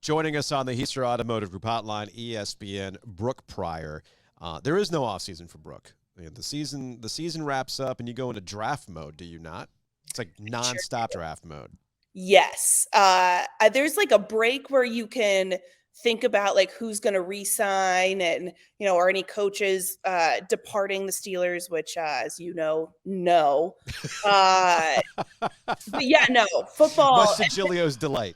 Joining us on the Heister Automotive Group Hotline, ESPN, Brooke Pryor. There is no offseason for Brooke. The season wraps up, and you go into draft mode, do you not? It's like nonstop draft mode. Yes. There's like a break where you can think about like who's going to re-sign and, or any coaches departing the Steelers, which, as you know, no. But yeah, no, football. Much to Giglio's delight.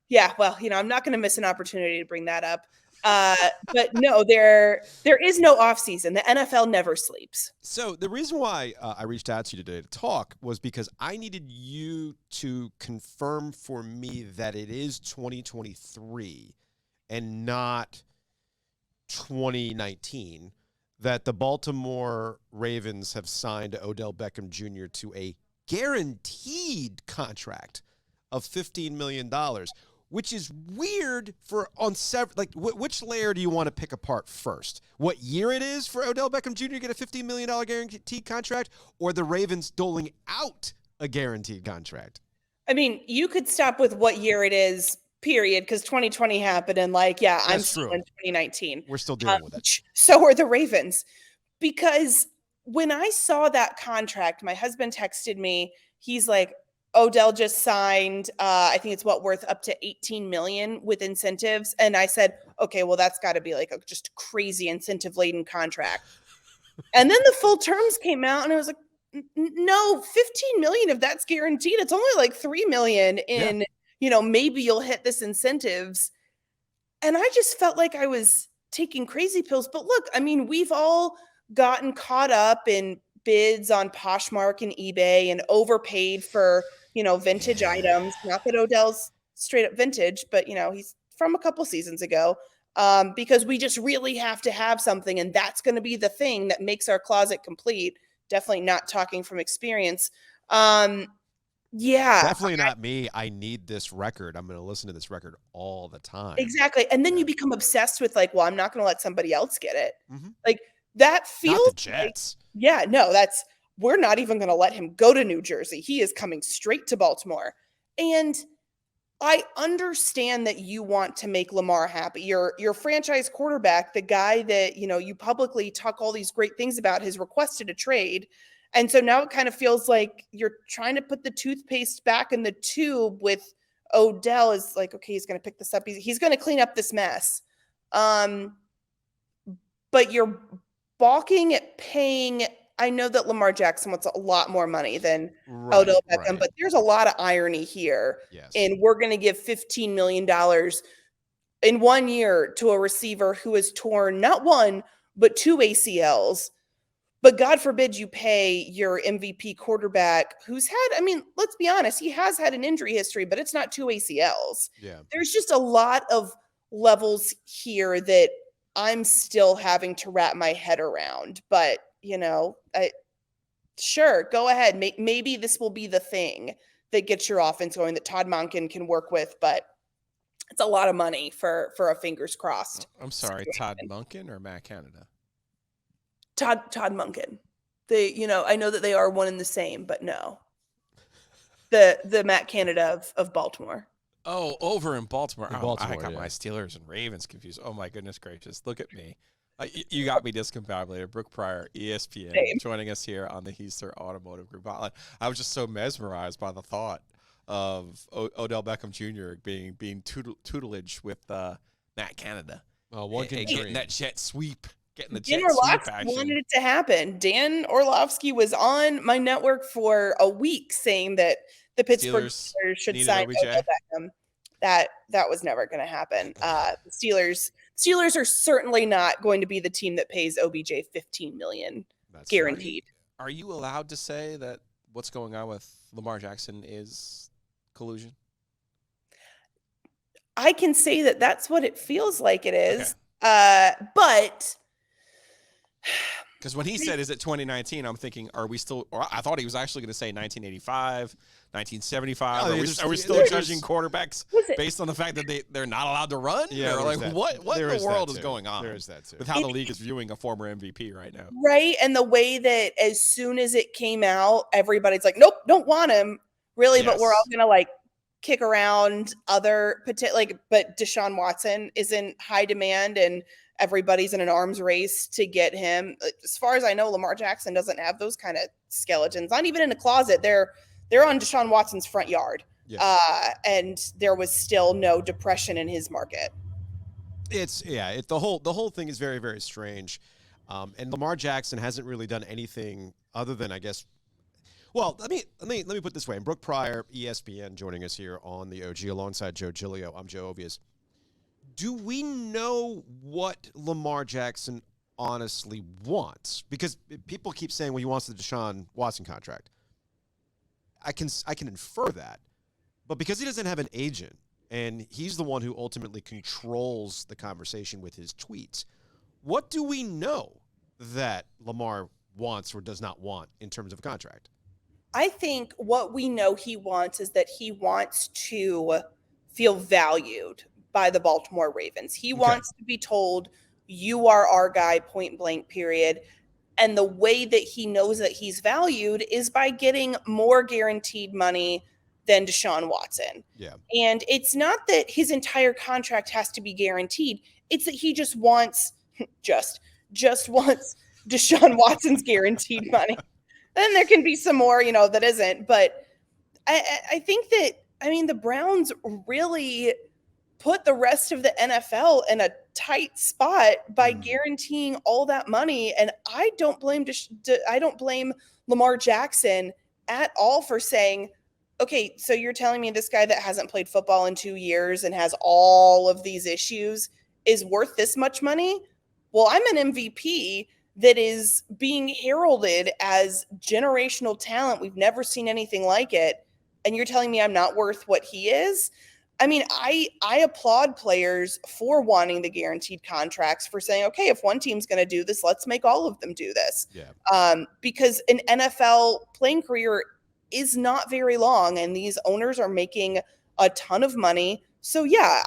Yeah, well, I'm not going to miss an opportunity to bring that up. But no, there is no offseason. The NFL never sleeps. So the reason why I reached out to you today to talk was because I needed you to confirm for me that it is 2023 and not 2019, that the Baltimore Ravens have signed O'Dell Beckham Jr. to a guaranteed contract of $15 million. Which is weird which layer do you want to pick apart first? What year it is for O'Dell Beckham Jr. to get a $15 million guaranteed contract, or the Ravens doling out a guaranteed contract? I mean, you could stop with what year it is, period, because 2020 happened, and I'm still in 2019. We're still dealing with it. So are the Ravens. Because when I saw that contract, my husband texted me, he's like, O'Dell just signed, I think it's worth up to $18 million with incentives. And I said, okay, well, that's got to be like a just crazy incentive laden contract. And then the full terms came out and I was like, no, $15 million, if that's guaranteed, it's only like $3 million in, maybe you'll hit this incentives. And I just felt like I was taking crazy pills. But look, I mean, we've all gotten caught up in bids on Poshmark and eBay and overpaid for, vintage items. Not that O'Dell's straight up vintage, but, he's from a couple seasons ago, because we just really have to have something. And that's going to be the thing that makes our closet complete. Definitely not talking from experience. Yeah. Definitely not me. I need this record. I'm going to listen to this record all the time. Exactly. And then you become obsessed with I'm not going to let somebody else get it. Mm-hmm. That feels not the Jets. We're not even going to let him go to New Jersey. He is coming straight to Baltimore. And I understand that you want to make Lamar happy. Your franchise quarterback, the guy that, you publicly talk all these great things about, has requested a trade. And so now it kind of feels like you're trying to put the toothpaste back in the tube with O'Dell. Is like, okay, he's going to pick this up. He's going to clean up this mess. But you're balking at paying. I know that Lamar Jackson wants a lot more money than O'Dell Beckham, but there's a lot of irony here. Yes. And we're going to give $15 million in 1 year to a receiver who has torn not one, but 2 ACLs. But God forbid you pay your MVP quarterback who's had, let's be honest, he has had an injury history, but it's not 2 ACLs. Yeah. There's just a lot of levels here that I'm still having to wrap my head around. But, sure, go ahead. Maybe this will be the thing that gets your offense going that Todd Monken can work with, but it's a lot of money for a fingers crossed. I'm sorry, Todd Monken or Matt Canada? Todd Monken. I know that they are one and the same, but no. The Matt Canada of Baltimore. Oh, over in Baltimore. Baltimore, I got my Steelers and Ravens confused. Oh, my goodness gracious. Look at me. You got me discombobulated. Brooke Pryor, ESPN, joining us here on the Heister Automotive Group Hotline. I was just so mesmerized by the thought of O'Dell Beckham Jr. being tutelage with Matt Canada. One can dream. Getting that jet sweep. Getting the Dan jet sweep Orlovsky action. wanted it to happen. Dan Orlovsky was on my network for a week saying that the Pittsburgh Steelers should sign O'Dell Beckham. That was never going to happen. The Steelers are certainly not going to be the team that pays OBJ $15 million guaranteed. Are you allowed to say that what's going on with Lamar Jackson is collusion? I can say that that's what it feels like it is. Okay. But because when he said, is it 2019, I'm thinking, are we still, or I thought he was actually going to say 1985, 1975. Are we still judging quarterbacks based on the fact that they're not allowed to run? Yeah, or like what in the world is going on? There is that too. With how the league is viewing a former MVP right now. Right. And the way that as soon as it came out, everybody's like, nope, don't want him. Really, yes. But we're all going to kick around other but Deshaun Watson is in high demand and everybody's in an arms race to get him. As far as I know, Lamar Jackson doesn't have those kind of skeletons. Not even in a closet. They're on Deshaun Watson's front yard. Yeah. And there was still no depression in his market. The whole thing is very, very strange. And Lamar Jackson hasn't really done anything other than, I guess. Well, let me put it this way. And Brooke Pryor, ESPN, joining us here on the OG alongside Joe Giglio. I'm Joe Ovias. Do we know what Lamar Jackson honestly wants? Because people keep saying, well, he wants the Deshaun Watson contract. I can infer that. But because he doesn't have an agent, and he's the one who ultimately controls the conversation with his tweets, what do we know that Lamar wants or does not want in terms of a contract? I think what we know he wants is that he wants to feel valued by the Baltimore Ravens. He wants to be told, you are our guy, point blank, period. And the way that he knows that he's valued is by getting more guaranteed money than Deshaun Watson. Yeah. And it's not that his entire contract has to be guaranteed. It's that he just wants wants Deshaun Watson's guaranteed money. Then there can be some more, that isn't. But I think that, the Browns really put the rest of the NFL in a tight spot by guaranteeing all that money. And I don't blame Lamar Jackson at all for saying, okay, so you're telling me this guy that hasn't played football in 2 years and has all of these issues is worth this much money? Well, I'm an MVP that is being heralded as generational talent. We've never seen anything like it. And you're telling me I'm not worth what he is? I applaud players for wanting the guaranteed contracts, for saying, okay, if one team's going to do this, let's make all of them do this. Yeah. Because an NFL playing career is not very long, and these owners are making a ton of money. So yeah,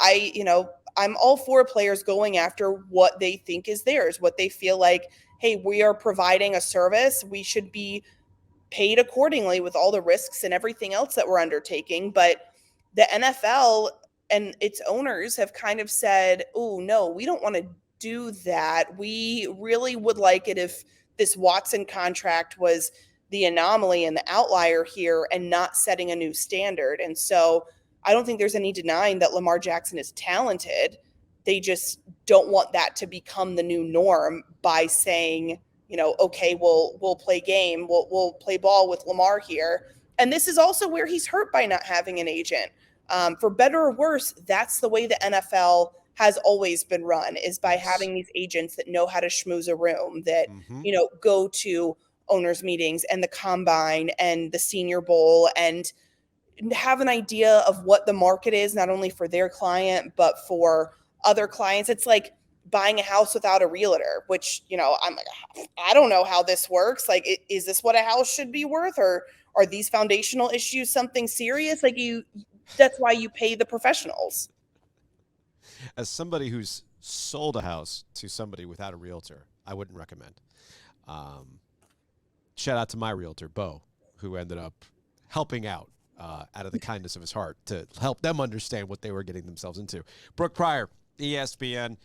I'm all for players going after what they think is theirs, what they feel like, hey, we are providing a service, we should be paid accordingly with all the risks and everything else that we're undertaking. But the NFL and its owners have kind of said, oh, no, we don't want to do that. We really would like it if this Watson contract was the anomaly and the outlier here and not setting a new standard. And so I don't think there's any denying that Lamar Jackson is talented. They just don't want that to become the new norm by saying, okay, we'll play game. We'll play ball with Lamar here. And this is also where he's hurt by not having an agent. For better or worse, that's the way the NFL has always been run, is by having these agents that know how to schmooze a room, that, go to owners meetings and the combine and the Senior Bowl and have an idea of what the market is, not only for their client, but for other clients. It's like buying a house without a realtor, which, I'm like, I don't know how this works. Like, is this what a house should be worth? Or are these foundational issues something serious? Like, that's why you pay the professionals. As somebody who's sold a house to somebody without a realtor, I wouldn't recommend. Shout out to my realtor, Bo, who ended up helping out of the kindness of his heart to help them understand what they were getting themselves into. Brooke Pryor, ESPN,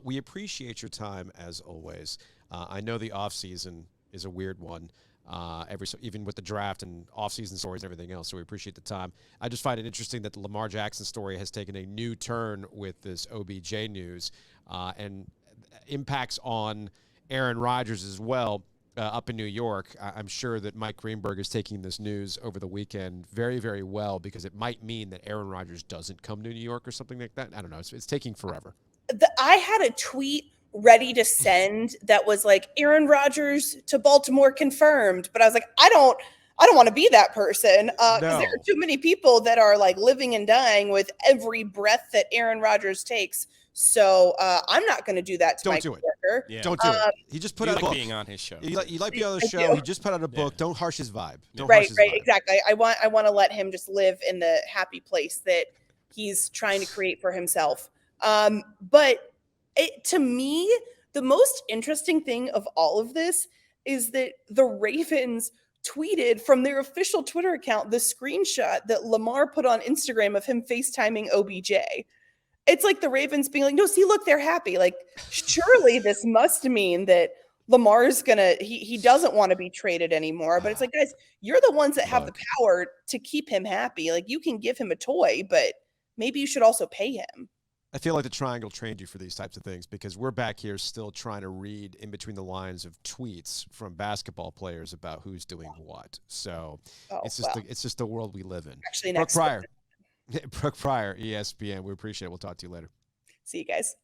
we appreciate your time as always. I know the offseason is a weird one, even with the draft and offseason stories and everything else, so we appreciate the time. I just find it interesting that the Lamar Jackson story has taken a new turn with this OBJ news and impacts on Aaron Rodgers as well. Up in New York, I'm sure that Mike Greenberg is taking this news over the weekend very, very well, because it might mean that Aaron Rodgers doesn't come to New York or something like that. I don't know. It's taking forever. I had a tweet ready to send that was like, Aaron Rodgers to Baltimore confirmed, but I was like, I don't want to be that person, because there are too many people that are like living and dying with every breath that Aaron Rodgers takes. So I'm not going to do that to my coworker. Yeah. Don't do it. He just put out a book. Being on his show. You like the other show. He just put out a book. Yeah. Don't harsh his vibe. Right, exactly. I want to let him just live in the happy place that he's trying to create for himself. But to me, the most interesting thing of all of this is that the Ravens tweeted from their official Twitter account the screenshot that Lamar put on Instagram of him FaceTiming OBJ. It's like the Ravens being like, no, see, look, they're happy. Like, surely this must mean that Lamar's he doesn't want to be traded anymore. But it's like, guys, you're the ones that have the power to keep him happy. Like, you can give him a toy, but maybe you should also pay him. I feel like the triangle trained you for these types of things, because we're back here still trying to read in between the lines of tweets from basketball players about who's doing what. So it's just the world we live in. Actually, Brooke Pryor, ESPN. We appreciate it. We'll talk to you later. See you guys.